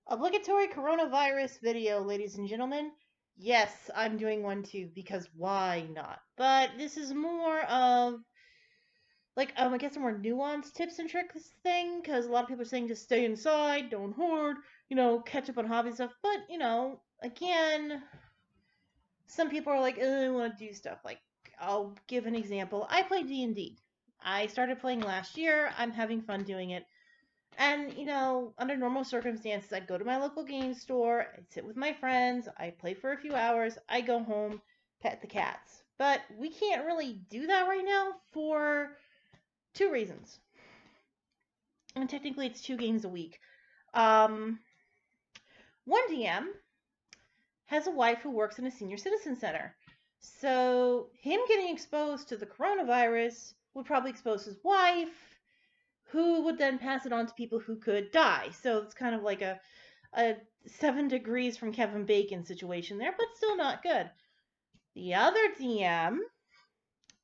Obligatory coronavirus video, ladies and gentlemen. Yes, I'm doing one too, because why not? But this is more of, I guess a more nuanced tips and tricks thing, because a lot of people are saying just stay inside, don't hoard, catch up on hobby stuff. But, again, some people are like, I want to do stuff. Like, I'll give an example. I play D&D. I started playing last year. I'm having fun doing it. And, under normal circumstances, I'd go to my local game store, I'd sit with my friends, I play for a few hours, I go home, pet the cats. But we can't really do that right now for two reasons. And technically, it's two games a week. Um, one DM has a wife who works in a senior citizen center. So, him getting exposed to the coronavirus would probably expose his wife, who would then pass it on to people who could die. So, it's kind of like a 7 degrees from Kevin Bacon situation there, but still not good. The other DM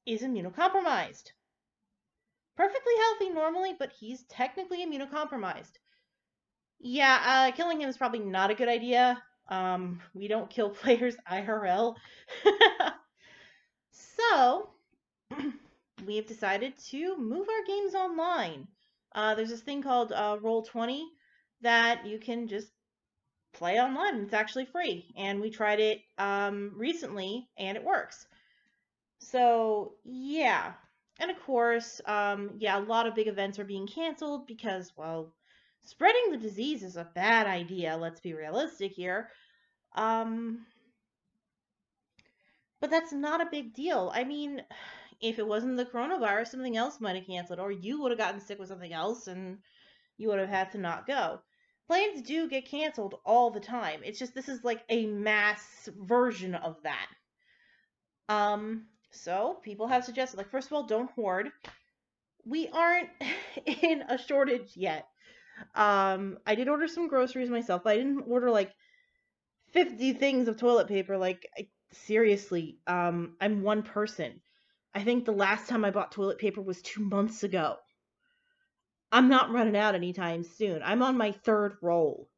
is immunocompromised. Perfectly healthy normally, but he's technically immunocompromised. Yeah, killing him is probably not a good idea. We don't kill players IRL. So, we've decided to move our games online. There's this thing called Roll20 that you can just play online. It's actually free, and we tried it recently, and it works. So yeah, and of course, yeah, a lot of big events are being canceled because, well, spreading the disease is a bad idea. Let's be realistic here. Um, but that's not a big deal. I mean, if it wasn't the coronavirus, something else might have canceled, or you would have gotten sick with something else, and you would have had to not go. Planes do get canceled all the time. It's just this is like a mass version of that. So people have suggested, like, first of all, don't hoard. We aren't in a shortage yet. I did order some groceries myself, but I didn't order like 50 things of toilet paper. Like, seriously, I'm one person. I think the last time I bought toilet paper was 2 months ago. I'm not running out anytime soon. I'm on my third roll.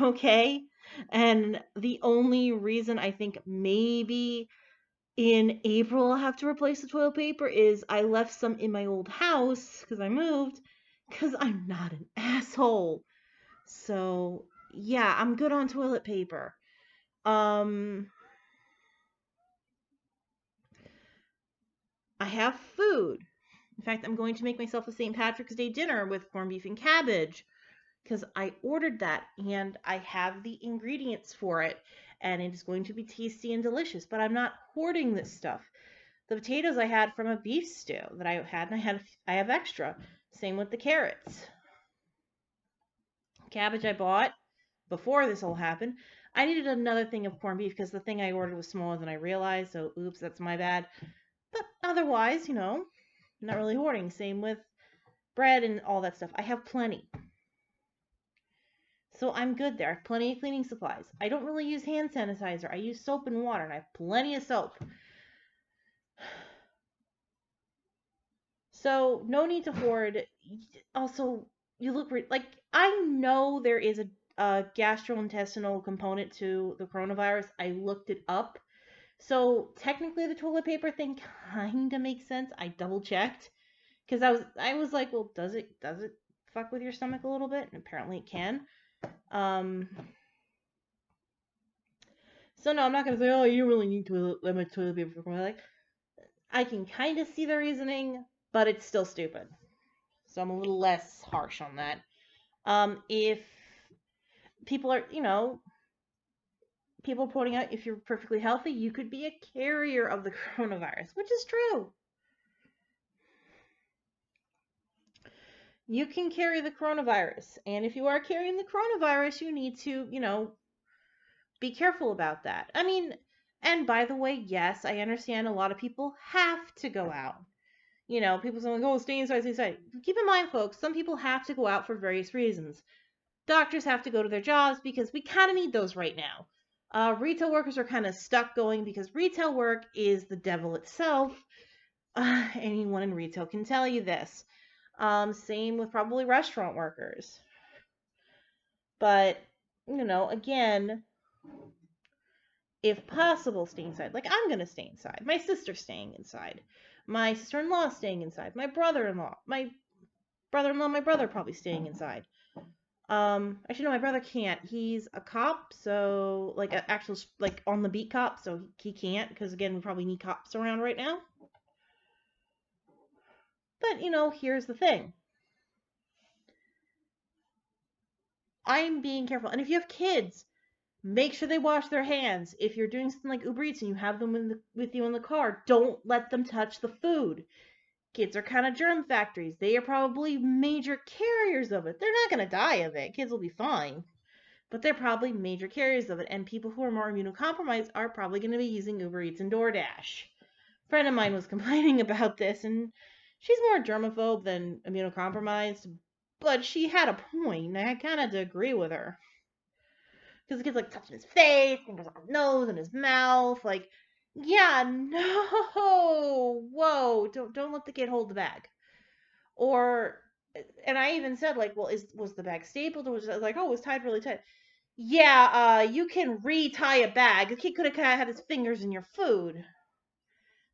Okay? And the only reason I think maybe in April I'll have to replace the toilet paper is I left some in my old house because I moved, because I'm not an asshole. So, yeah, I'm good on toilet paper. Um, I have food. In fact, I'm going to make myself a St. Patrick's Day dinner with corned beef and cabbage because I ordered that and I have the ingredients for it and it is going to be tasty and delicious, but I'm not hoarding this stuff. The potatoes I had from a beef stew that I had, and I have extra. Same with the carrots. Cabbage I bought before this all happened. I needed another thing of corned beef because the thing I ordered was smaller than I realized, so oops, that's my bad. But otherwise, not really hoarding. Same with bread and all that stuff. I have plenty. So I'm good there. I have plenty of cleaning supplies. I don't really use hand sanitizer. I use soap and water, and I have plenty of soap. So no need to hoard. Also, you look like, I know there is a gastrointestinal component to the coronavirus. I looked it up. So technically, the toilet paper thing kind of makes sense. I double checked because I was like, well, does it fuck with your stomach a little bit? And apparently it can. Um, so no, I'm not gonna say, oh, you really need to limit toilet paper. Like, I can kind of see the reasoning, but it's still stupid. So I'm a little less harsh on that. If people are, people pointing out if you're perfectly healthy, you could be a carrier of the coronavirus, which is true. You can carry the coronavirus. And if you are carrying the coronavirus, you need to, be careful about that. I mean, and by the way, yes, I understand a lot of people have to go out. People say, oh, stay inside, stay inside. Keep in mind, folks, some people have to go out for various reasons. Doctors have to go to their jobs because we kind of need those right now. Retail workers are kind of stuck going because retail work is the devil itself. Anyone in retail can tell you this. Same with probably restaurant workers. But, again, if possible, stay inside. Like, I'm going to stay inside. My sister's staying inside. My sister-in-law staying inside. My brother-in-law, my brother probably staying inside. Actually, no, my brother can't. He's a cop, so, like, an actual, like, on the beat cop, so he can't, because, again, we probably need cops around right now. But, here's the thing. I'm being careful. And if you have kids, make sure they wash their hands. If you're doing something like Uber Eats and you have them with you in the car, don't let them touch the food. Kids are kind of germ factories. They are probably major carriers of it. They're not going to die of it. Kids will be fine. But they're probably major carriers of it. And people who are more immunocompromised are probably going to be using Uber Eats and DoorDash. A friend of mine was complaining about this, and she's more germaphobe than immunocompromised. But she had a point, and I kind of had to agree with her. Because the kid's like touching his face, fingers on his nose and his mouth. Like, yeah, no, whoa, don't let the kid hold the bag. Or, and I even said like, well, was the bag stapled? Or was it like, oh, it was tied really tight? Yeah, you can retie a bag. The kid could have had his fingers in your food.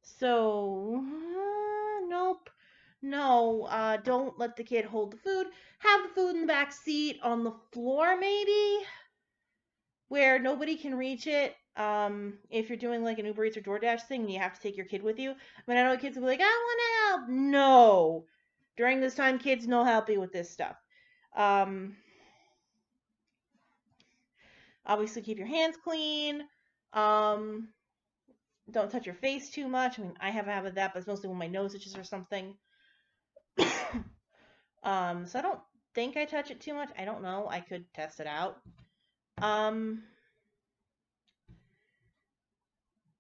So, nope. No, don't let the kid hold the food. Have the food in the back seat on the floor, maybe, where nobody can reach it. If you're doing like an Uber Eats or DoorDash thing and you have to take your kid with you. I mean, I know kids will be like, I want to help. No. During this time, kids, no helping with this stuff. Obviously, keep your hands clean. Don't touch your face too much. I mean, I have a habit of that, but it's mostly when my nose itches or something. So I don't think I touch it too much. I don't know. I could test it out.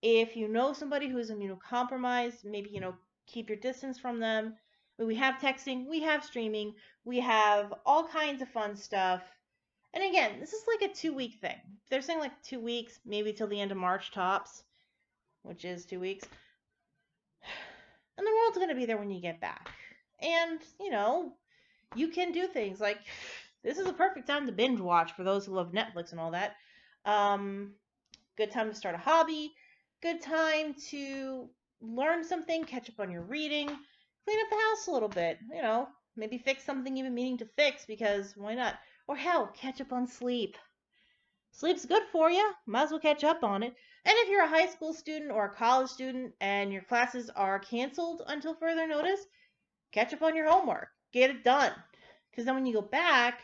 If you know somebody who is immunocompromised, maybe, keep your distance from them. We have texting, we have streaming, we have all kinds of fun stuff. And again, this is like a 2-week thing. They're saying like 2 weeks, maybe till the end of March tops, which is 2 weeks. And the world's going to be there when you get back. And, you can do things like, this is a perfect time to binge watch for those who love Netflix and all that. Good time to start a hobby. Good time to learn something, catch up on your reading, clean up the house a little bit, maybe fix something you've been meaning to fix, because why not? Or hell, catch up on sleep. Sleep's good for you. Might as well catch up on it. And if you're a high school student or a college student and your classes are canceled until further notice, catch up on your homework. Get it done. Because then when you go back,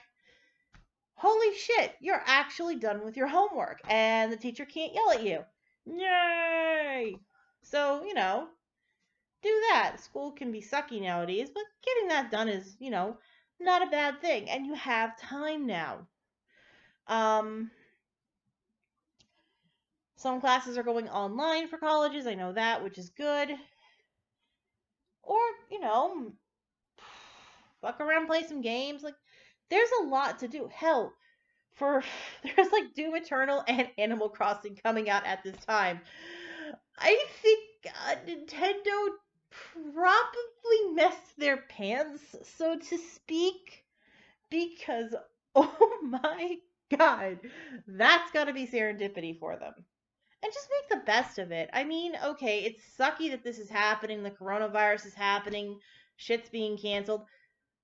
holy shit, you're actually done with your homework and the teacher can't yell at you. Yay! So, do that. School can be sucky nowadays, but getting that done is, not a bad thing. And you have time now. Some classes are going online for colleges. I know that, which is good. Or, fuck around, play some games. Like, there's a lot to do. Hell, there's like Doom Eternal and Animal Crossing coming out at this time. I think Nintendo probably messed their pants, so to speak, because oh my god, that's gotta be serendipity for them. And just make the best of it. I mean, okay, it's sucky that this is happening, the coronavirus is happening, shit's being canceled,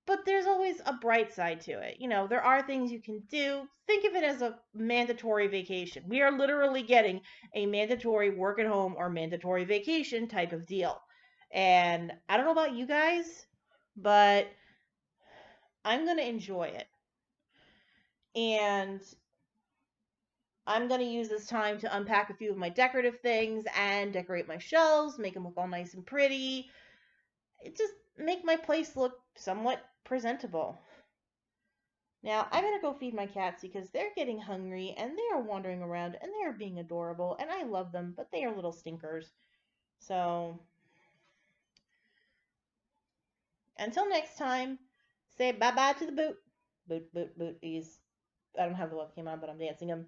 but there's always a bright side to it. There are things you can do. Think of it as a mandatory vacation. We are literally getting a mandatory work at home or mandatory vacation type of deal. And I don't know about you guys, but I'm going to enjoy it. And I'm going to use this time to unpack a few of my decorative things and decorate my shelves, make them look all nice and pretty. Just make my place look somewhat presentable. Now, I'm going to go feed my cats because they're getting hungry and they are wandering around and they are being adorable and I love them, but they are little stinkers. So, until next time, say bye-bye to the boot. Boot, boot, boot. I don't have the webcam on, but I'm dancing him.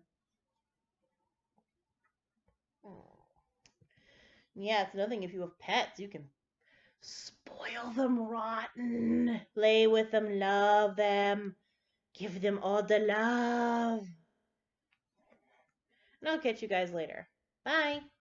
Yeah, it's another thing. If you have pets, you can spoil them rotten. Play with them, love them. Give them all the love. And I'll catch you guys later. Bye.